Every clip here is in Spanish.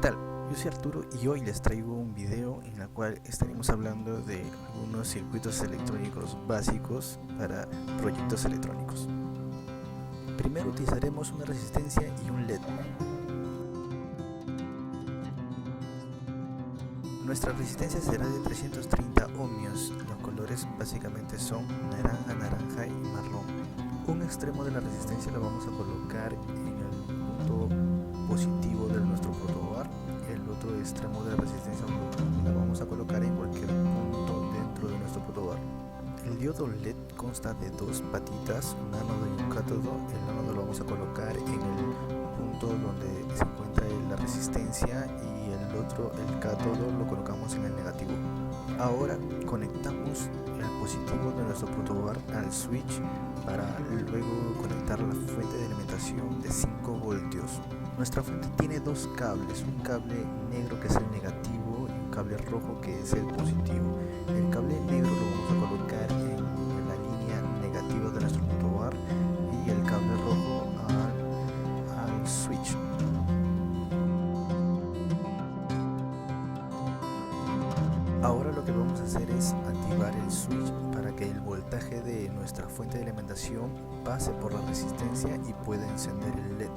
¿Qué tal? Yo soy Arturo y hoy les traigo un video en el cual estaremos hablando de algunos circuitos electrónicos básicos para proyectos electrónicos. Primero utilizaremos una resistencia y un LED. Nuestra resistencia será de 330 ohmios. Los colores básicamente son naranja, naranja y marrón. Un extremo de la resistencia lo vamos a colocar en el punto positivo de nuestro protobar. El otro extremo de la resistencia la vamos a colocar en cualquier punto dentro de nuestro protobar. El diodo LED consta de dos patitas, un ánodo y un cátodo. El ánodo lo vamos a colocar en el punto donde se encuentra la resistencia y el cátodo lo colocamos en el negativo. Ahora conectamos el positivo de nuestro protobar al switch para luego conectar la fuente de alimentación de 5 voltios. Nuestra fuente tiene dos cables, un cable negro que es el negativo y un cable rojo que es el positivo. El cable negro lo vamos a colocar en la línea negativa de nuestro protobar y el cable rojo al switch. Ahora lo que vamos a hacer es activar el switch para que el voltaje de nuestra fuente de alimentación pase por la resistencia y pueda encender el LED.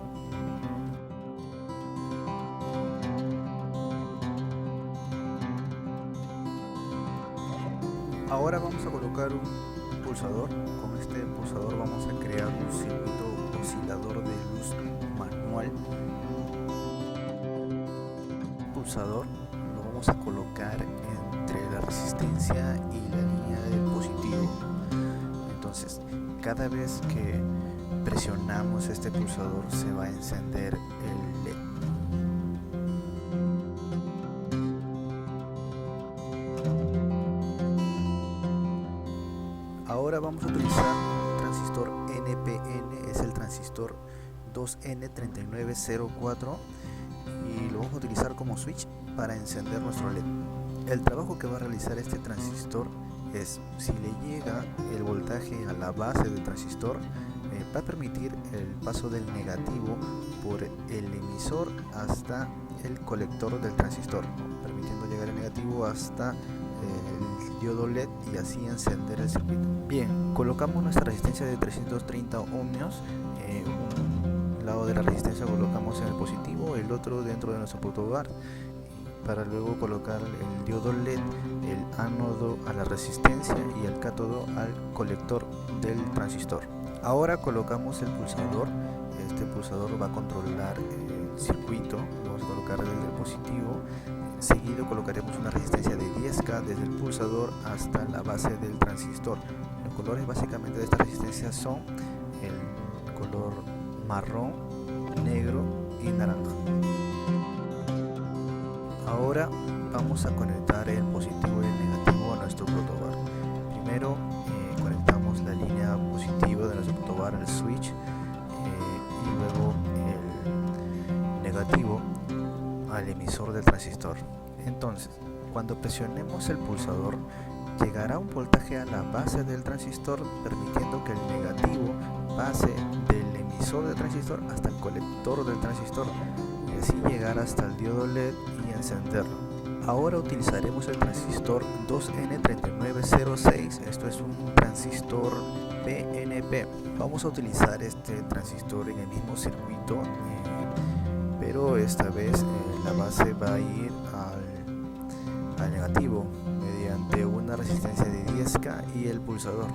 Ahora vamos a colocar un pulsador. Con este pulsador vamos a crear un circuito oscilador de luz manual. El pulsador lo vamos a colocar entre la resistencia y la línea del positivo. Entonces, cada vez que presionamos este pulsador se va a encender el LED. Ahora vamos a utilizar un transistor NPN, es el transistor 2N3904 y lo vamos a utilizar como switch para encender nuestro LED. El trabajo que va a realizar este transistor es, si le llega el voltaje a la base del transistor, va a permitir el paso del negativo por el emisor hasta el colector del transistor, permitiendo llegar el negativo hasta el diodo LED y así encender el circuito. Bien, colocamos nuestra resistencia de 330 ohmios, un lado de la resistencia colocamos en el positivo, el otro dentro de nuestro protobar, para luego colocar el diodo LED, el ánodo a la resistencia y el cátodo al colector del transistor. Ahora colocamos el pulsador. Este pulsador va a controlar el circuito. Lo vamos a colocar desde el positivo. Seguido colocaremos una resistencia de 10K desde el pulsador hasta la base del transistor. Los colores básicamente de esta resistencia son el color marrón, negro y naranja. Ahora vamos a conectar el positivo y el negativo a nuestro protobar. Primero conectamos la línea positiva de nuestro protobar al switch y luego el negativo al emisor del transistor. Entonces, cuando presionemos el pulsador, llegará un voltaje a la base del transistor, permitiendo que el negativo pase del emisor del transistor hasta el colector del transistor y así llegar hasta el diodo LED y encenderlo. Ahora utilizaremos el transistor 2N3906. Esto es un transistor PNP. Vamos a utilizar este transistor en el mismo circuito, pero esta vez la base va a ir al negativo mediante una resistencia de 10K y el pulsador.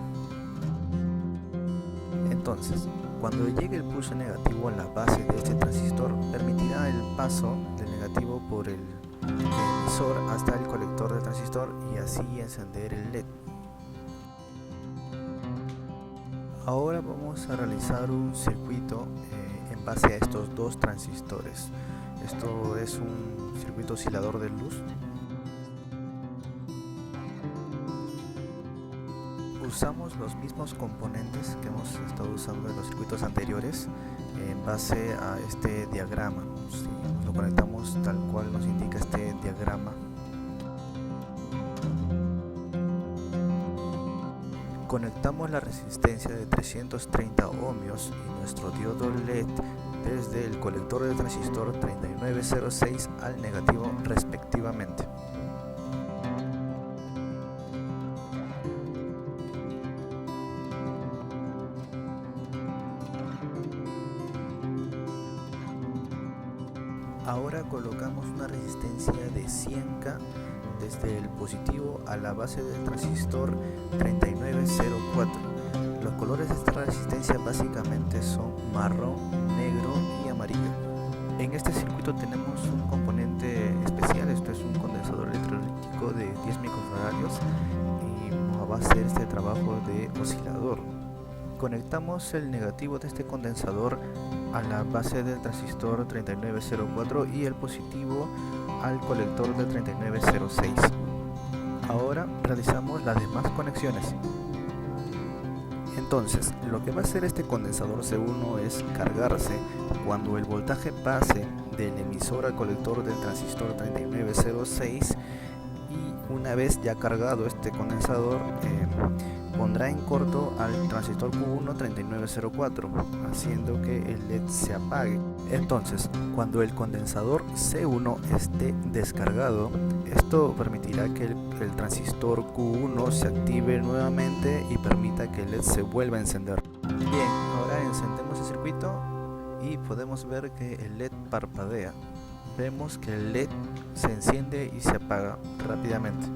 Entonces, cuando llegue el pulso negativo a la base de este transistor, permitirá el paso del negativo por el emisor hasta el colector del transistor y así encender el LED. Ahora vamos a realizar un circuito en base a estos dos transistores. Esto es un circuito oscilador de luz. Usamos los mismos componentes que hemos estado usando en los circuitos anteriores en base a este diagrama. Si lo conectamos tal cual nos indica este diagrama. Conectamos la resistencia de 330 ohmios y nuestro diodo LED desde el colector de transistor 3906 al negativo respectivamente. Ahora colocamos una resistencia de 100K desde el positivo a la base del transistor 3904. Los colores de esta resistencia básicamente son marrón, negro y amarillo. En este circuito tenemos un componente especial, esto es un condensador electrolítico de 10 microfaradios y va a hacer este trabajo de oscilador. Conectamos el negativo de este condensador a la base del transistor 3904 y el positivo al colector del 3906. Ahora realizamos las demás conexiones. Entonces, lo que va a hacer este condensador C1 es cargarse cuando el voltaje pase del emisor al colector del transistor 3906, y una vez ya cargado este condensador pondrá en corto al transistor Q1 3904, haciendo que el LED se apague. Entonces, cuando el condensador C1 esté descargado, esto permitirá que el transistor Q1 se active nuevamente y permita que el LED se vuelva a encender. Bien, ahora encendemos el circuito y podemos ver que el LED parpadea. Vemos que el LED se enciende y se apaga rápidamente.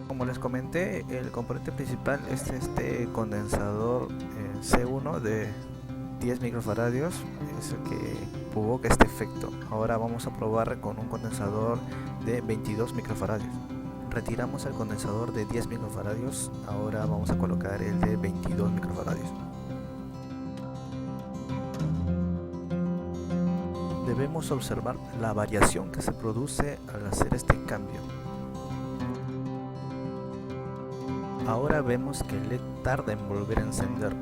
Como les comenté, el componente principal es este condensador C1 de 10 microfaradios, es el que provoca este efecto. Ahora vamos a probar con un condensador de 22 microfaradios. Retiramos el condensador de 10 microfaradios, ahora vamos a colocar el de 22 microfaradios. Debemos observar la variación que se produce al hacer este cambio. Ahora vemos que el LED tarda en volver a encender.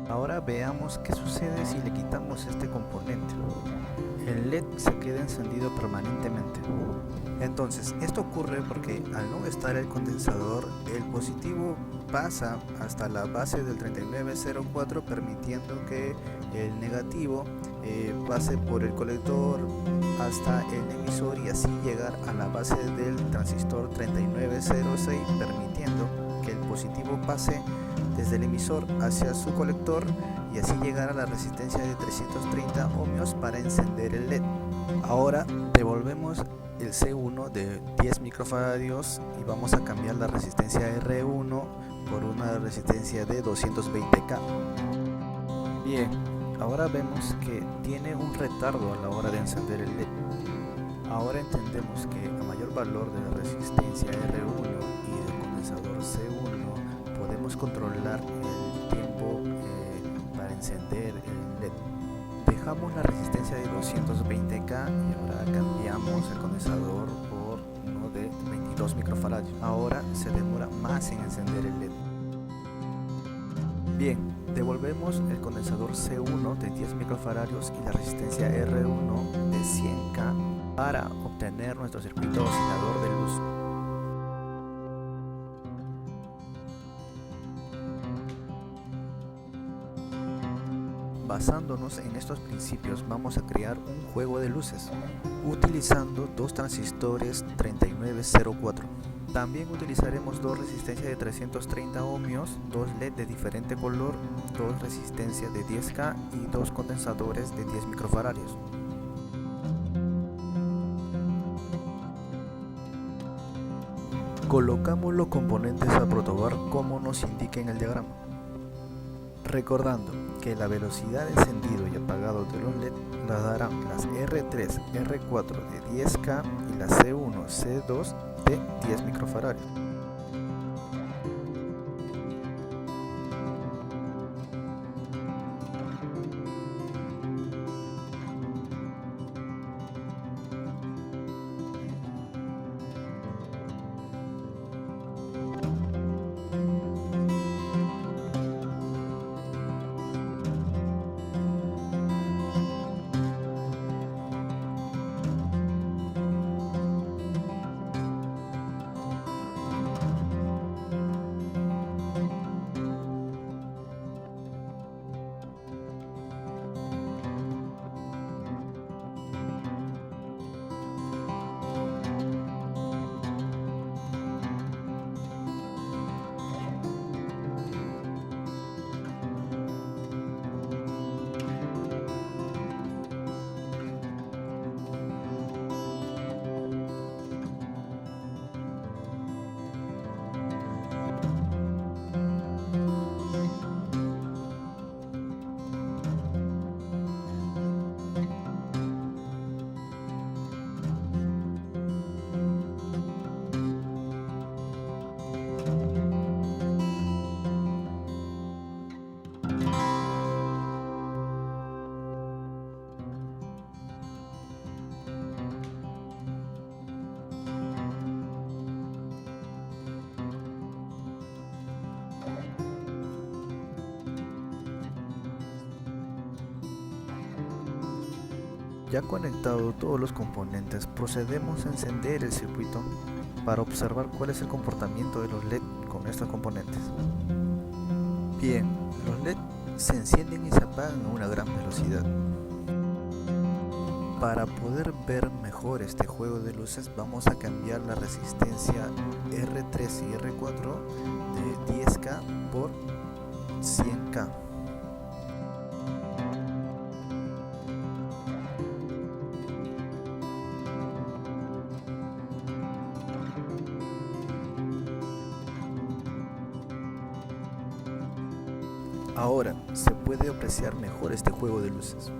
Ahora veamos qué sucede si le quitamos este componente. El LED se queda encendido permanentemente. Entonces, esto ocurre porque al no estar el condensador, el positivo pasa hasta la base del 3904, permitiendo que el negativo pase por el colector hasta el emisor y así llegar a la base del transistor 3906, permitiendo que el positivo pase desde el emisor hacia su colector y así llegar a la resistencia de 330 ohmios para encender el LED. Ahora devolvemos el C1 de 10 microfaradios y vamos a cambiar la resistencia R1 por una resistencia de 220K. Bien, ahora vemos que tiene un retardo a la hora de encender el LED. Ahora entendemos que a mayor valor de la resistencia R1 y del condensador C1 podemos controlar el tiempo para encender el LED. Dejamos la resistencia de 220K y ahora cambiamos el condensador por uno de 22 microfaradios. Ahora se demora más en encender el LED. Bien, devolvemos el condensador C1 de 10 microfaradios y la resistencia R1 de 100K para obtener nuestro circuito oscilador de luz. Basándonos en estos principios, vamos a crear un juego de luces utilizando dos transistores 3904. También utilizaremos dos resistencias de 330 ohmios, dos LED de diferente color, dos resistencias de 10K y dos condensadores de 10 microfaradios. Colocamos los componentes a protobar como nos indica en el diagrama. Recordando que la velocidad de encendido y apagado de los LED la darán las R3, R4 de 10K y la C1, C2 de 10 microfaradios. Ya conectado todos los componentes, procedemos a encender el circuito para observar cuál es el comportamiento de los LED con estos componentes. Bien, los LED se encienden y se apagan a una gran velocidad. Para poder ver mejor este juego de luces, vamos a cambiar la resistencia R3 y R4 de 10K por 100K. Ahora se puede apreciar mejor este juego de luces.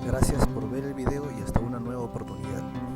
Gracias por ver el video y hasta una nueva oportunidad.